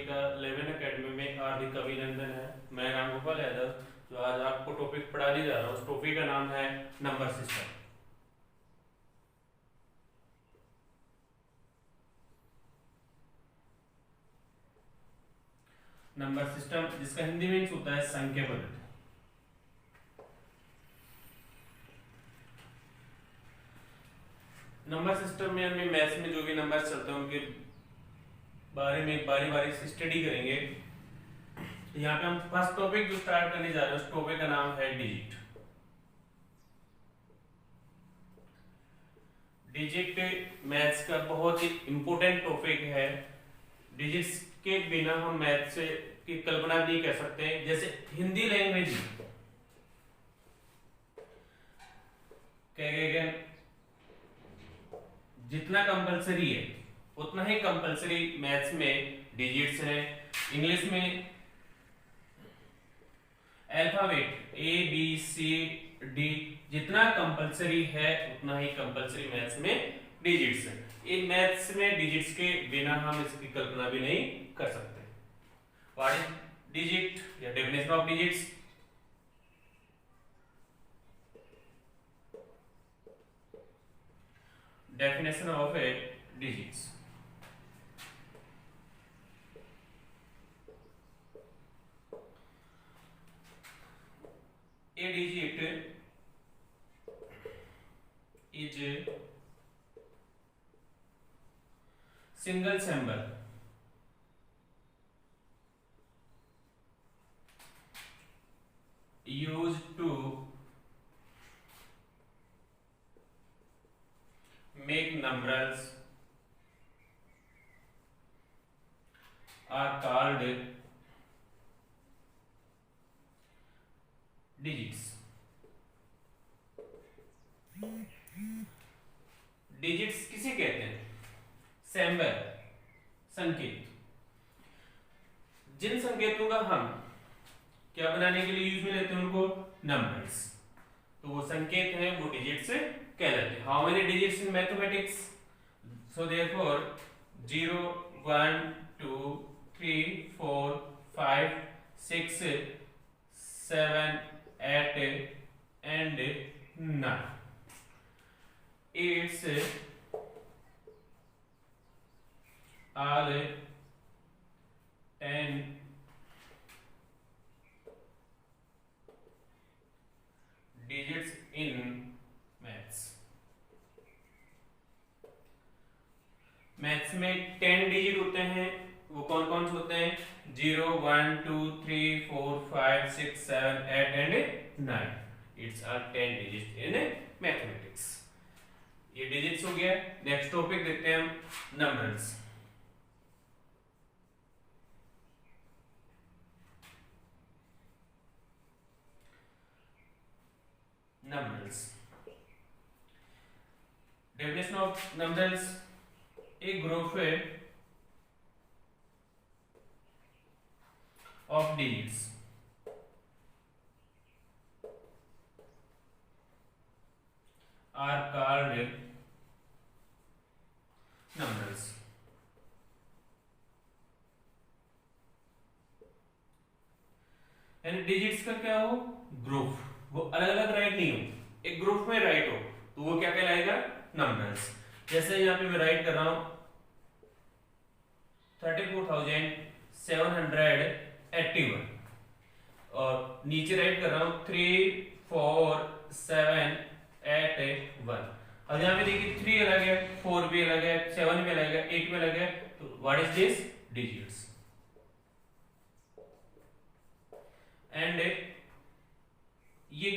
का 11 अकेडमी में हार्दिक अभिनंदन है। मैं राम गोपाल यादव जो आज आपको टॉपिक पढ़ाने जा रहा हूँ। उस टॉपिक का नाम है नंबर सिस्टम। नंबर सिस्टम जिसका हिंदी मीन्स होता है संख्या पद्धति। नंबर सिस्टम में हमें मैथ्स में जो भी नंबर चलते हैं उनके बारे में बारी बारी से स्टडी करेंगे। यहाँ पे हम फर्स्ट टॉपिक जो स्टार्ट करने जा रहे हैं उस टॉपिक का नाम है डिजिट। डिजिट मैथ्स का बहुत ही इंपॉर्टेंट टॉपिक है। डिजिट्स के बिना हम मैथ्स की कल्पना नहीं कर सकते। जैसे हिंदी लैंग्वेज क्या जितना कंपलसरी है उतना ही कंपलसरी मैथ्स में डिजिट्स है। इंग्लिश में alphabet A B C D जितना कंपलसरी है उतना ही कंपलसरी मैथ्स में डिजिट्स है। इन मैथ्स में डिजिट्स के बिना हम इसकी कल्पना भी नहीं कर सकते। व्हाट इज डिजिट या definition of digits? Definition of a digits. A digit is a single symbol used to make numbers are called digits. Digits किसे कहते हैं? सिंबल, संकेत। जिन संकेतों का हम क्या बनाने के लिए यूज में लेते हैं उनको नंबर्स, तो वो संकेत हैं वो डिजिट्स कहलाते हैं। How many digits in mathematics? So therefore 0 1 2 3 4 5 6 7 8 and 9. It's all 10 digits in maths में 10 डिजिट होते हैं। वो कौन कौन से होते हैं? 0 1 2 3 4 5 6 7 8 and 9. It's all 10 digits in mathematics. ये डिजिट्स हो गया। नेक्स्ट टॉपिक देखते हैं हम numbers. Numbers definition of numbers एक ग्रुप है of digits are called numbers. यानी डिजिट्स का क्या हो? ग्रुप। वो अलग अलग राइट नहीं हो, एक ग्रुप में राइट हो तो वो क्या कहलाएगा? नंबर्स। जैसे यहाँ पे मैं राइट कर रहा हूं 34,781 और नीचे राइट कर रहा हूं 3 4 7 8 1। अब यहाँ पे देखिए 3 अलग है, 4 भी अलग है, 7 भी अलग है, 8 भी अलग है। तो what is this? Digits. And ये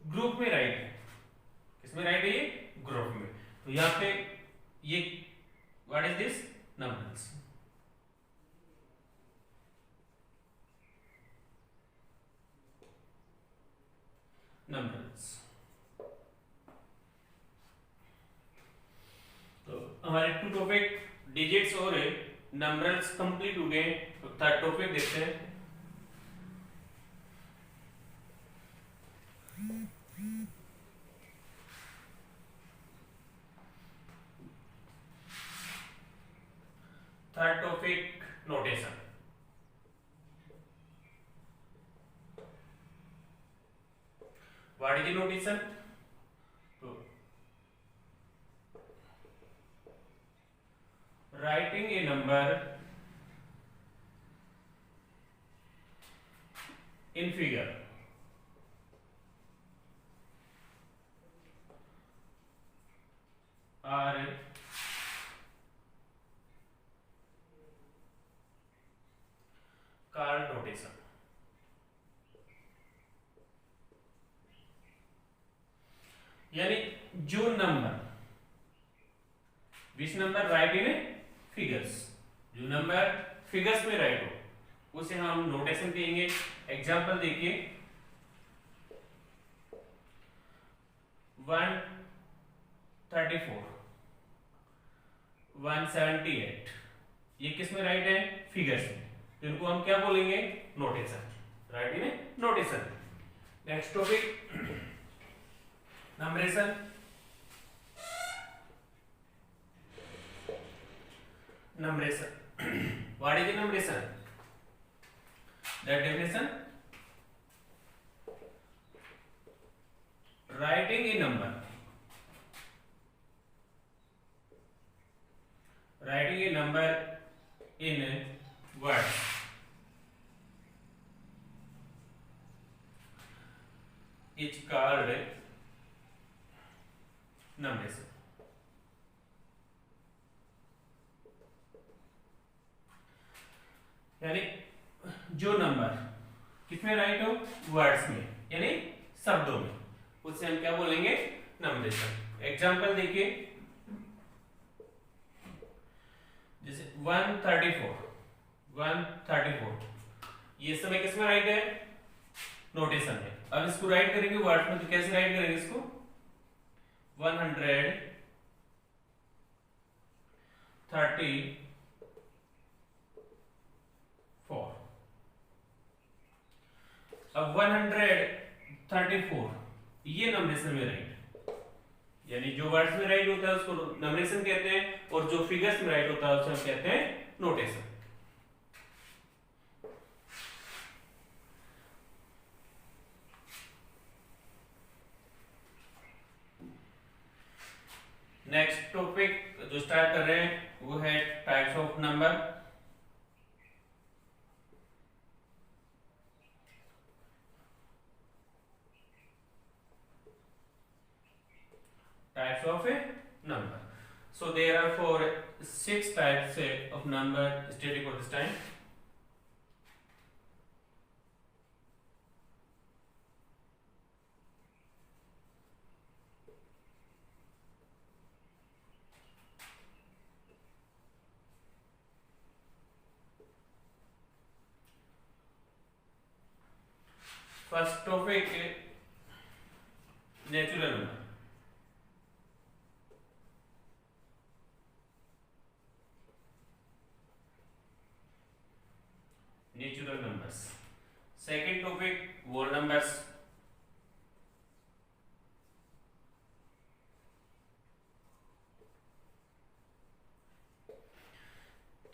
ग्रुप में राइट है। किसमें राइट है? ये ग्रुप में। तो यहाँ पे ये what is this? Numbers. Numbers. तो हमारे टू टॉपिक डिजिट्स और नंबर्स कंप्लीट हो गए। तो थर्ड टॉपिक देखते हैं। Third topic notation. What is the notation? तो writing a number in figure are called notation. यानी जो number which number write in figures, जो नंबर फिगर्स में राइट हो उसे हम नोटेशन कहेंगे। एग्जांपल देखिए 134 178 ये किस में राइट है? फिगर्स में। तो इनको हम क्या बोलेंगे? Notation, write in notation. Next topic numeration. Numeration. What is the numeration? That definition: writing a number. Writing a number in words. Is called numeration. यानी जो नंबर किसमें राइट हो? वर्ड्स में, यानी शब्दों में, उससे हम क्या बोलेंगे? नंबरेशन। एग्जांपल देखिए जैसे 134 ये समय किसमें राइट है? नोटेशन में। अब इसको राइट करेंगे वर्ड्स में, तो कैसे राइट करेंगे इसको? 134 अब 134 ये नंबरेशन में राइट, यानी जो वर्ड्स में राइट होता है उसको नंबरेशन कहते हैं, और जो फिगर्स में राइट होता है उसे हम कहते हैं नोटेशन। नेक्स्ट टॉपिक जो स्टार्ट कर रहे हैं वो है types of number. Types of a number. So there are 6 types of number stated for this time. First topic natural number. Natural numbers. Second topic whole numbers.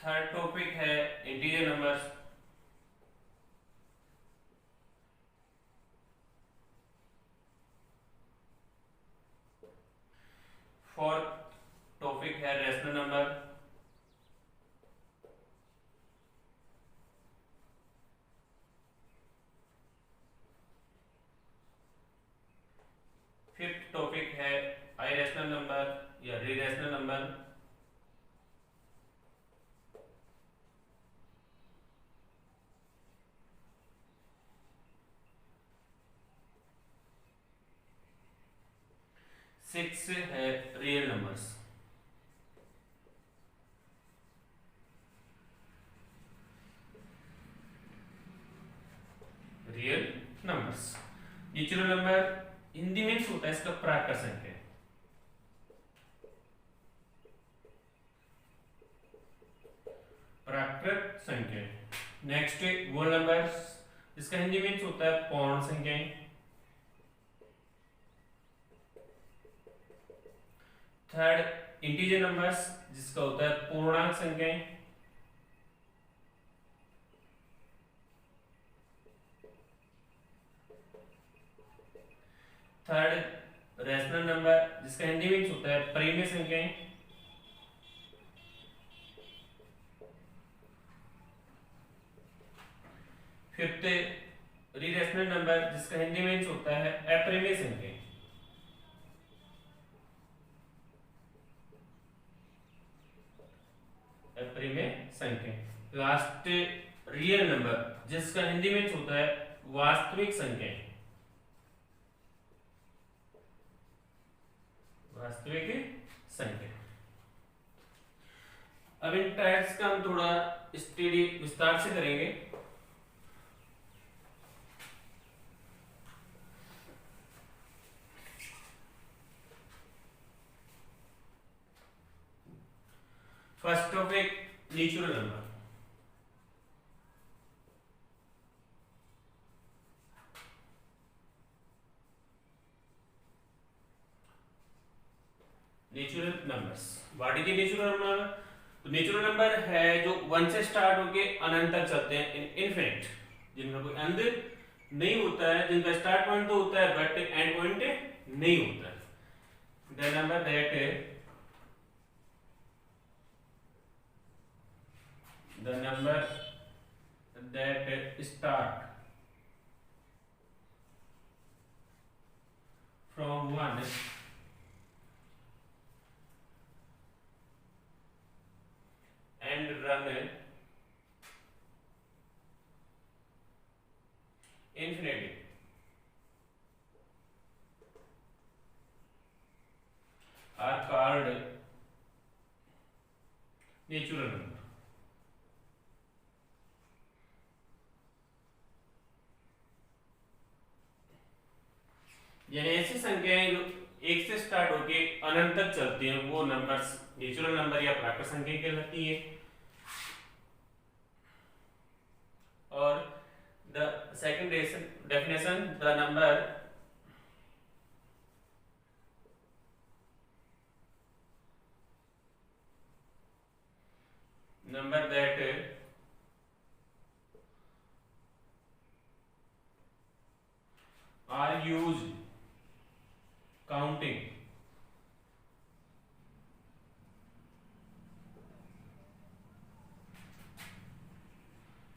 Third topic है integer numbers. Fourth topic है rational number. Fifth topic है irrational number या रिरेशनल number. Six है real numbers. Real numbers. Natural number Hindi में होता है इसका प्राकृत संख्या। प्राकृत संख्या। नेक्स्ट होल नंबर्स, इसका हिंदी में होता है पूर्ण संख्याएं। थर्ड इंटीजर नंबर्स, जिसका होता है पूर्णांक संख्याएं। थर्ड रैशनल नंबर जिसका हिंदी मीन्स होता है परिमेय संख्याएं। फिफ्थ इरेशनल नंबर जिसका हिंदी मीन्स होता है अपरिमेय संख्याएं। अपरिमेय संख्याएं। लास्ट रियल नंबर जिसका हिंदी मीन्स होता है वास्तविक संख्याएं। वास्तविक संख्या। अब इन टाइप्स का हम थोड़ा स्टडी विस्तार से करेंगे। First topic natural number. Natural numbers. What is the natural number? तो नेचुरल नंबर है जो 1 से स्टार्ट होके अनंत तक चलते हैं, इनफिनिट, जिनका कोई अंत नहीं होता है, जिनका स्टार्ट पॉइंट तो होता है बट एंड पॉइंट नहीं होता है। The number that start from 1 and run infinity are called natural number। यानी ऐसी संख्याएं जो 1 से स्टार्ट होके अनंत तक चलती हैं वो नंबर्स नेचुरल नंबर या प्राकृत संख्या कहलाती है। और the second definition, the number that are used counting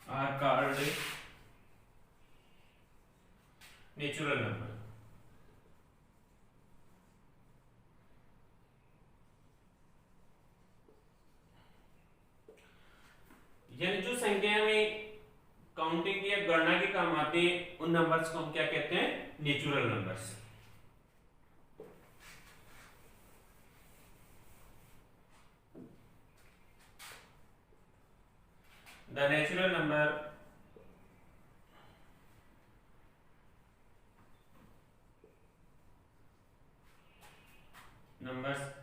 are called natural number। यानी जो संख्या में काउंटिंग या गणना के काम आते हैं उन नंबर्स को हम क्या कहते हैं? Natural numbers. The natural numbers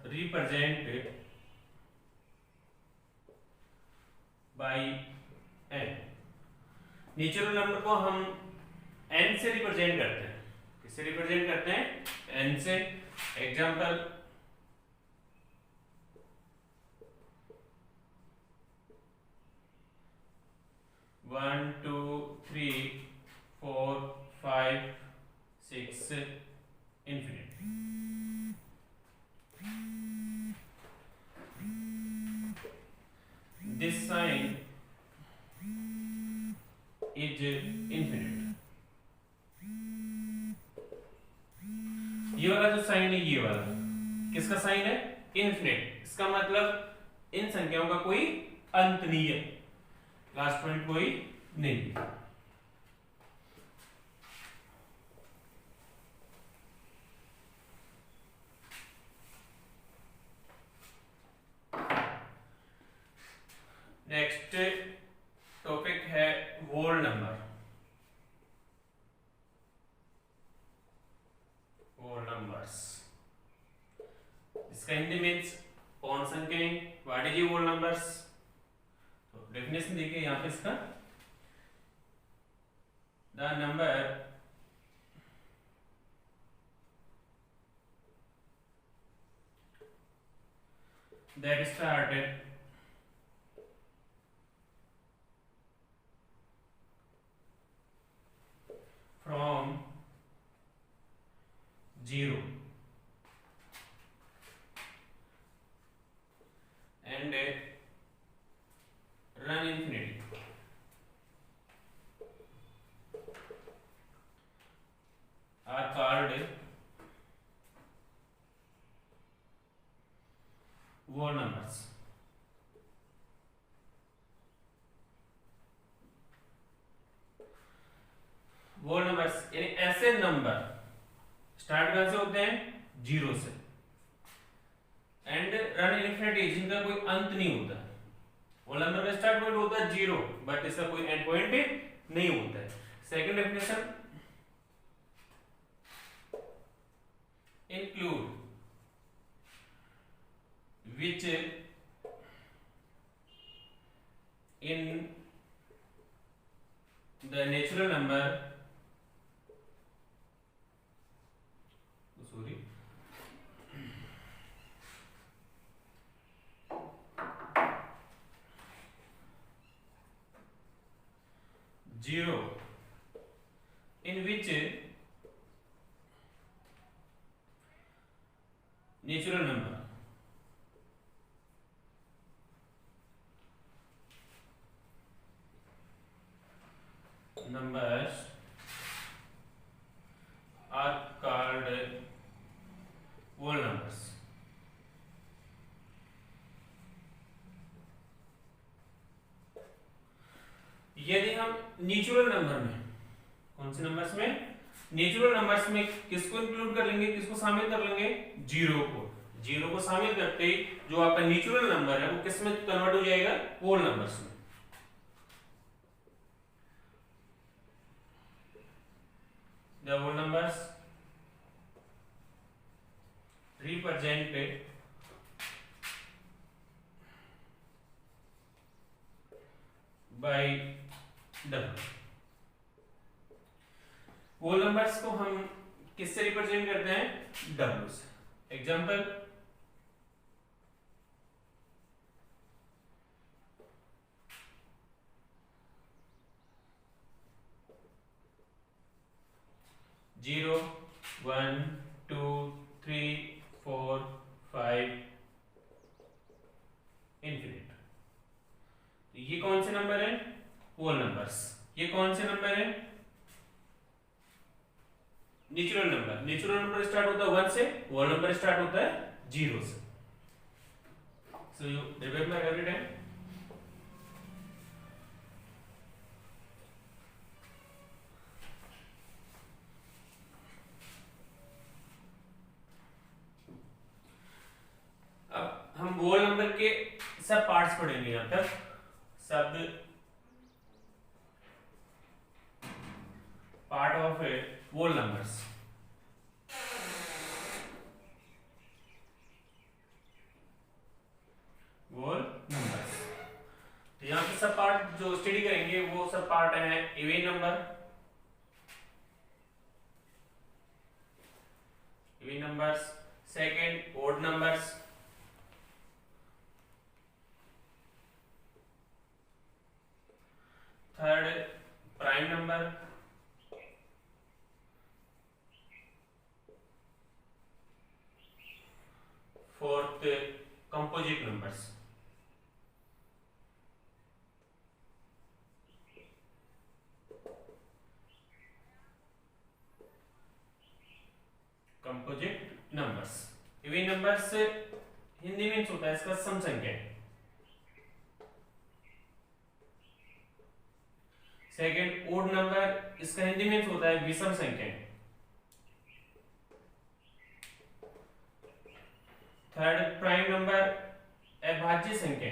represented by n। Natural number को हम n से रिप्रेजेंट करते हैं। किससे रिप्रेजेंट करते हैं? n से। Example, one two three four five six infinite. This sign is infinite. ये वाला जो साइन है, ये वाला किसका साइन है? इनफिनिट। इसका मतलब इन संख्याओं का कोई अंत नहीं है, लास्ट पॉइंट कोई नहीं। नेक्स्ट टॉपिक है होल नंबर। होल नंबर्स, इसका हिंदी मीन्स पूर्ण संख्याएं। What is whole numbers? तो डेफिनेशन देखिए यहां पे इसका, the number that started from 0 and run infinity are called whole numbers. whole numbers यानी ऐसे नंबर स्टार्ट कहां से होते हैं? 0 से एंड रन इन्फिनिटी जिनका कोई अंत नहीं होता। होल नंबर का स्टार्ट पॉइंट होता है 0 बट इसका कोई एंड पॉइंट नहीं होता है। Second definition include which in the natural number sorry zero in which natural number numbers are called whole numbers। यदि हम नेचुरल नंबर में, कौन से नंबर्स में? नेचुरल नंबर्स में किसको इंक्लूड कर लेंगे, किसको शामिल कर लेंगे? जीरो को। जीरो को शामिल करते ही जो आपका नेचुरल नंबर है वो किस में कन्वर्ट हो जाएगा? होल नंबर्स में। The whole numbers represented by W। Whole numbers को हम किससे रिप्रेजेंट करते हैं? W से। एग्जांपल जीरो, 1, 2, 3, 4, 5 इन्फिनिट। ये कौन से नंबर है? Whole numbers. ये कौन से नंबर है? Natural number. Natural number start होता है 1 से, होल नंबर स्टार्ट होता है 0 से। So you remember every time. अब हम होल नंबर के सब पार्ट्स पढ़ेंगे यहां तक। Sub part of whole numbers. Whole numbers तो यहां पे सब पार्ट जो स्टडी करेंगे वो सब पार्ट है even number, even numbers. Second odd numbers, third prime number, fourth composite numbers. Composite numbers. Even numbers Hindi में होता है इसका सम संख्या। सेकंड ओड नंबर, इसका हिंदी में होता है विषम संख्या। थर्ड प्राइम नंबर, अभाज्य संख्या।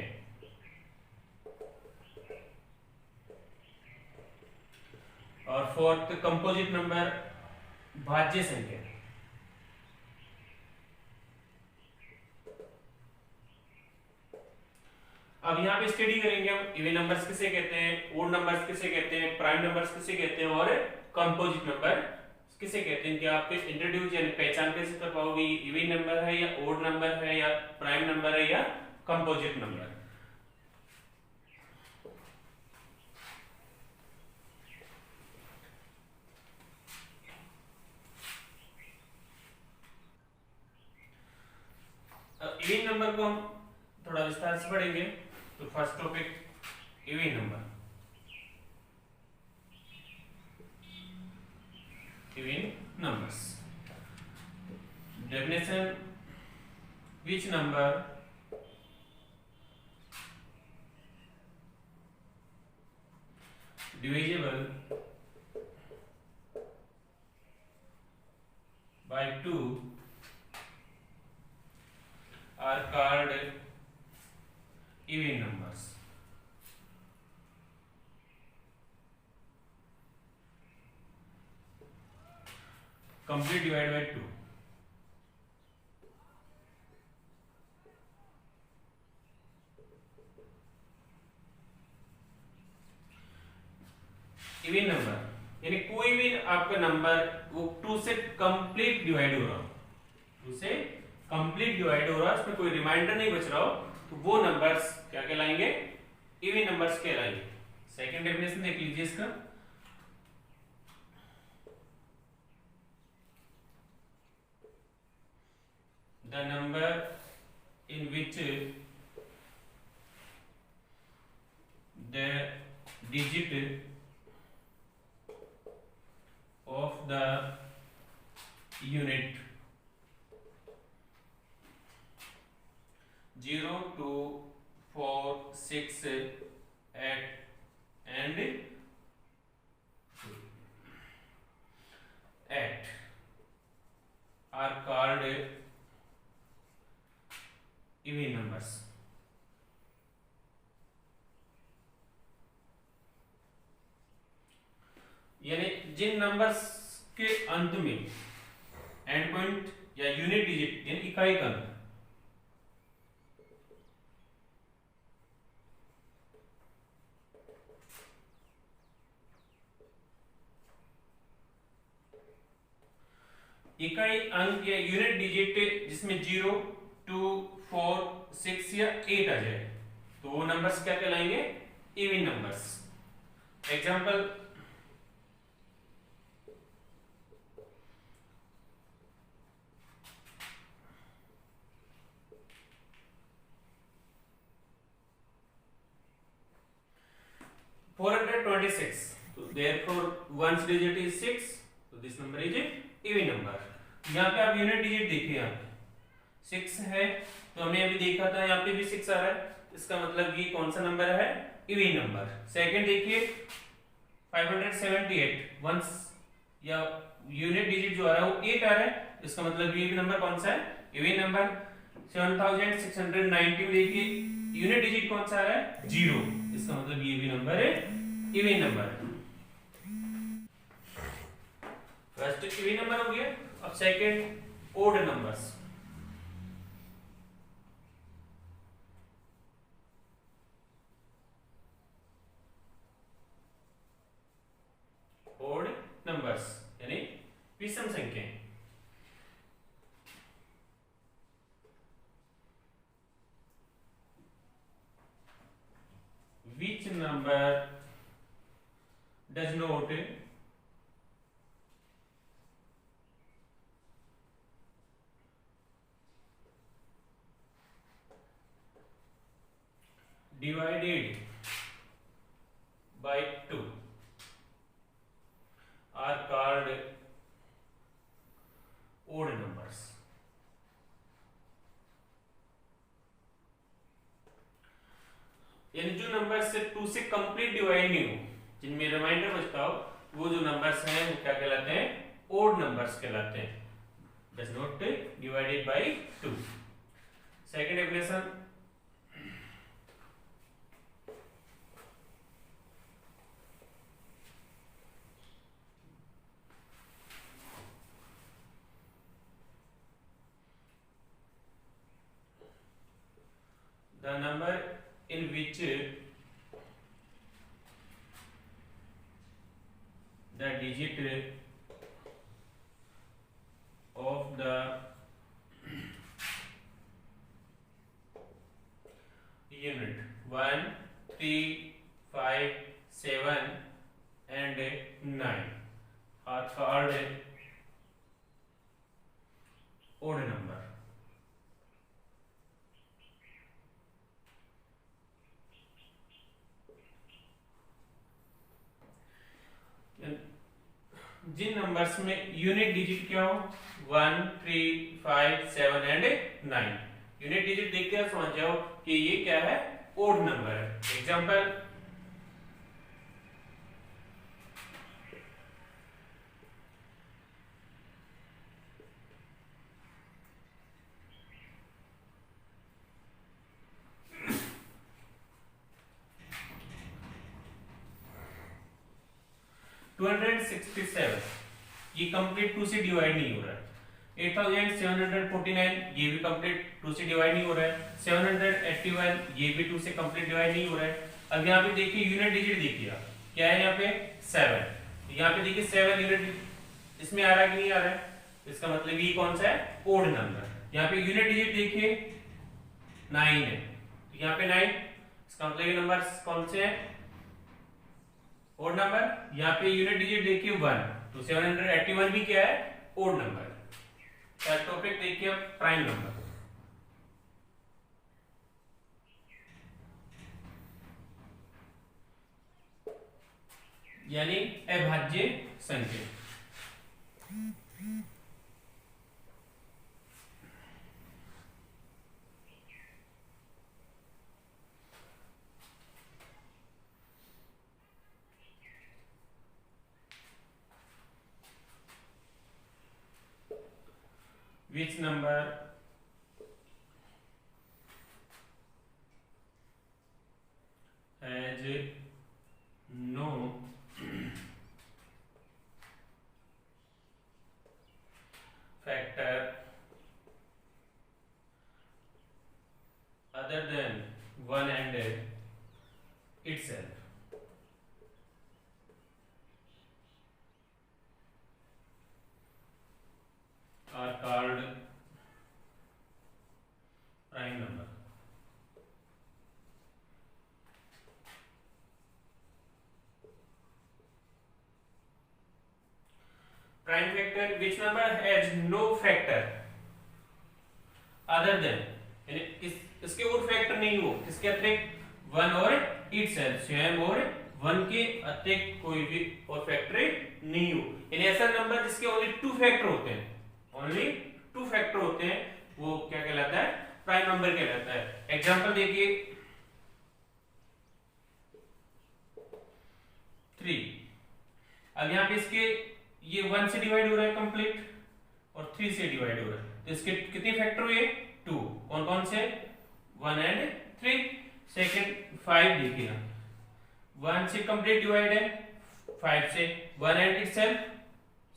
और फोर्थ कंपोजिट नंबर, भाज्य संख्या। अब यहाँ पे स्टडी करेंगे हम इवन नंबर्स किसे कहते हैं, ओड नंबर्स किसे कहते हैं, प्राइम नंबर्स किसे कहते हैं और कंपोजिट नंबर किसे कहते हैं। क्या आप इंट्रोड्यूस यानी पहचान कैसे कर पाओगे इवन नंबर है या ओड नंबर है या प्राइम नंबर है या कंपोजिट नंबर। नंबर को हम थोड़ा विस्तार से पढ़ेंगे। तो first topic even number. Even numbers definition, which number divisible by 2 are called even numbers. Complete divide by 2. Even number यानी कोई भी आपका नंबर वो 2 से कंप्लीट डिवाइड हो रहा हो, 2 से कंप्लीट डिवाइड हो रहा है, उसमें कोई रिमाइंडर नहीं बच रहा हो, तो वो नंबर्स क्या कहलाएंगे? इवन नंबर्स कहलाएंगे। सेकंड डेफिनेशन देख लीजिए इसका। The number in which the digit of the unit 0 to 4 6 8 and 8 are called even numbers. यानी जिन नंबर्स के अंत में एंड पॉइंट या यूनिट डिजिट यानी इकाई का अंक इकाई अंक या यूनिट डिजिट जिसमें 0 2 4 6 या 8 आ जाए तो वो नंबर्स क्या कहलाएंगे? Even numbers. Example, $426, so therefore one's digit is 6, so this number is a even number. यहाँ पे आप यूनिट डिजिट देखिए, यहाँ पे 6 है, तो हमने अभी देखा था यहाँ पे भी 6 आ रहा है, इसका मतलब ये कौन सा नंबर है? Even number. सेकंड देखिए 578, वंस या यूनिट डिजिट जो आ रहा है वो 8 आ रहा है, इसका मतलब ये भी नंबर कौन सा है? Even number. 7690 देखिए यूनिट डिजिट कौन सा आ रहा है? 0, इसका मतलब ये भी नंबर है इवन नंबर है। फर्स्ट इवन नंबर हो गया। अब second odd numbers. Odd numbers यानी विषम संख्याएं। Which number does not divided by 2 are called odd numbers. यानी जो नंबर से 2 से कंप्लीट डिवाइड नहीं हो, जिनमें रिमाइंडर बचता हो, वो जो नंबर्स हैं वो क्या कहलाते हैं? ओड नंबर्स कहलाते हैं। Does not divided by 2। Second definition, the number in which the digit of the unit 1 3 5 7 and 9 are called odd number. जिन नंबर्स में यूनिट डिजिट क्या हो 1 3 5 7 एंड 9, यूनिट डिजिट देख के समझ जाओ कि ये क्या है, ओड नंबर है। एग्जांपल 267 ये कंप्लीट 2 से डिवाइड नहीं हो रहा है। 8749 ये भी कंप्लीट 2 से डिवाइड नहीं हो रहा है। 781 ये भी 2 से कंप्लीट डिवाइड नहीं हो रहा है। अब यहाँ पे देखिए यूनिट डिजिट देखिए आप, क्या है यहाँ पे 7, यहाँ पे देखिए 7 यूनिट इसमें आ रहा है कि नहीं आ रहा है, इसका मतलब ये कौन सा है, ओड नंबर। यहाँ पे यूनिट डिजिट देखिए 9 है, यहाँ पे 9, इसका मतलब ये नंबर कौन से हैं, ओड नंबर। यहाँ पे यूनिट डिजिट देखिए 1, तो 781 भी क्या है, ओड नंबर। टॉपिक देखिए अब प्राइम नंबर, यानी अभाज्य संख्या। Which number has no factor other than 1 and itself? Are called prime number. Prime factor, which number has no factor other than, यानी इसके और फैक्टर नहीं हो, किसके अतिरिक्त 1 और itself, स्वयं और 1 के अतिरिक्त कोई भी और फैक्टर नहीं हो। यानी ऐसा नंबर जिसके ओनली 2 फैक्टर होते हैं, ओनली 2 फैक्टर होते हैं, वो क्या कहलाता है, प्राइम नंबर कहलाता है। एग्जांपल देखिए 3, अब यहाँ पे इसके ये 1 से डिवाइड हो रहा है कंप्लीट और 3 से डिवाइड हो रहा है, तो इसके कितने फैक्टर हुए, 2। कौन कौन से, 1 एंड 3। सेकंड 5 देखिए 1 से कंप्लीट डिवाइड है, 5 से 1 and itself,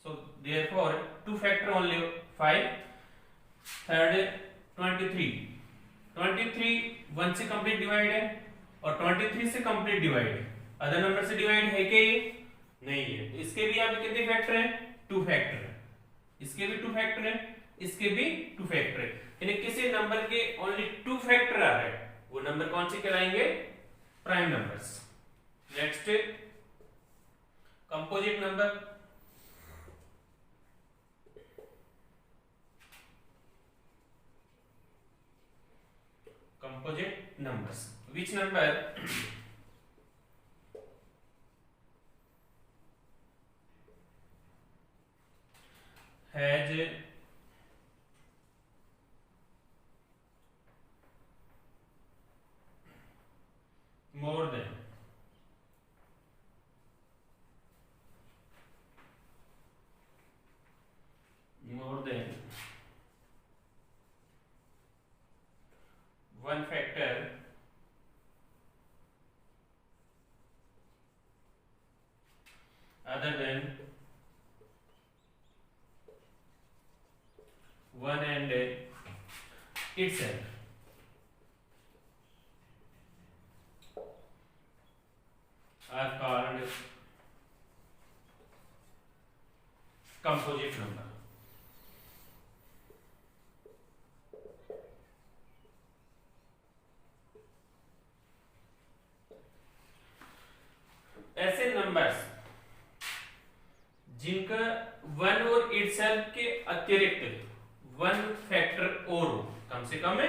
so therefore 2 factor only 5। Third 23 1 से कंप्लीट डिवाइड है और 23 से कंप्लीट डिवाइड है, अदर नंबर से डिवाइड है क्या, ये नहीं है, तो इसके भी यहाँ पे कितने फैक्टर हैं, 2 फैक्टर है, इसके भी 2 फैक्टर है, इसके भी 2 फैक्टर है। यानी किसी नंबर के ओनली 2 फैक्टर आ रहे हैं, वो नंबर कौन से कहलाएंगे, prime numbers. Next composite number, composite numbers, which number has more than one factor other than 1 and itself, are called composite number। ऐसे नंबर्स जिनका 1 और इटसेल्फ के अतिरिक्त 1 फैक्टर और हो, कम से कम है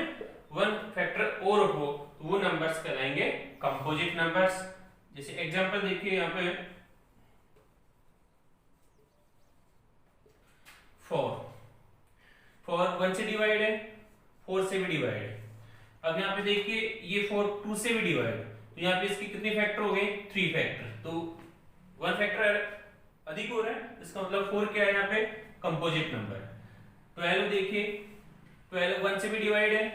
1 फैक्टर और हो, तो वो नंबर्स कहलाएंगे कंपोजिट नंबर्स। जैसे एग्जांपल देखिए यहाँ पे 4 4 1 से डिवाइड है, 4 से भी डिवाइड है। अब यहाँ पे देखिए ये 4 2 से भी डिवाइड, तो यहाँ पे इसके कितने फैक्टर हो गए 3 फैक्टर, तो 1 फैक्टर अधिक हो रहा है, इसका मतलब 4 क्या है यहाँ पे कंपोजिट नंबर है। 12 देखिए 12 1 से भी डिवाइड है,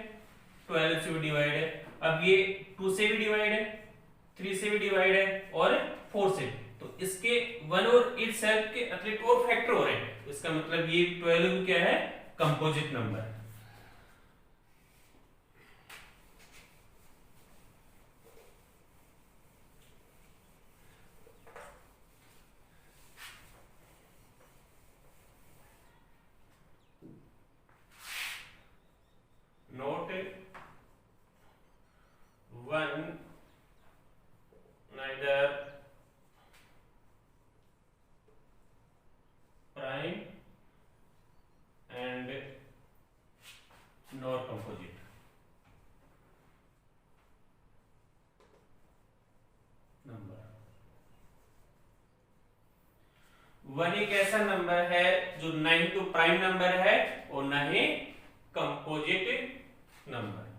12 से भी डिवाइड है। अब ये 2 से भी डिवाइड है, 3 से भी डिवाइड है और 4 से, तो इसके 1 और इट सेल्फ के अतिरिक्त और फैक्टर हो रहे हैं, तो इसका मतलब ये 12 क्या है कंपोजिट नंबर है। Note 1 neither prime and nor composite। Number 1 एक ऐसा नंबर है जो ना ही तो प्राइम नंबर है और ना ही कंपोजिट नंबर।